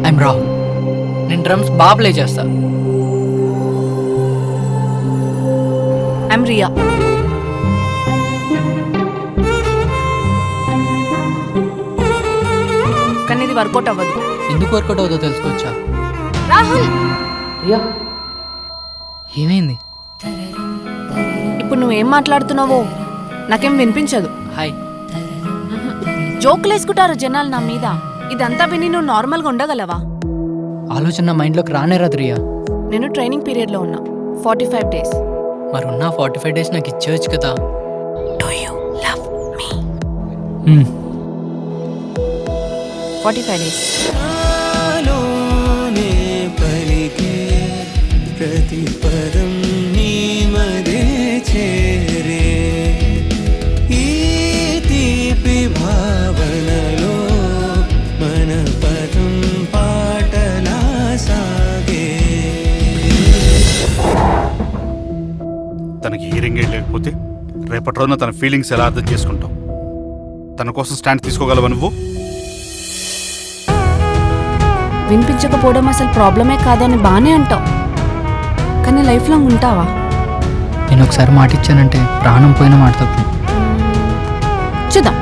I'm Rahul. నేను drums బాగా play చేస్తా. ఐఎమ్ రియా. కానీ ఇది వర్కౌట్ అవ్వదు. ఎందుకు వర్కౌట్ అవుతుందో తెలుసుకోవచ్చా? రాహుల్, రియా ఏమైంది? ఇప్పుడు నువ్వేం మాట్లాడుతున్నావో నాకేం వినిపించదు. హాయ్. జోకులు వేసుకుంటారు జనాలు నా మీద. ఇదంతా విని నువ్వు నార్మల్గా ఉండగలవా? ఆలోచన నా మైండ్లోకి రానే రాదు రియా. నేను ట్రైనింగ్ పీరియడ్లో ఉన్నా, 45 days. మరి ఉన్న 45 days నాకు ఇచ్చేవచ్చు కదా. Do you love me? 45 days. ప్రతి పదం నీ మదే చేరే ఈ తీపి భావనలో మన పదం పాటలా సాగే. తనకి హియరింగ్ ఎయిడ్ లేకపోతే రేపటి రోజున తన ఫీలింగ్స్ ఎలా అర్థం చేసుకుంటావు? తన కోసం స్టాండ్ తీసుకోగలవా నువ్వు? వినిపించకపోవడం అసలు ప్రాబ్లమే కాదని బానే అంటావు, కానీ లైఫ్ లాంగ్ ఉంటావా? నేను ఒకసారి మాట ఇచ్చానంటే ప్రాణం పోయిన మాట తప్పు. చూద్దాం.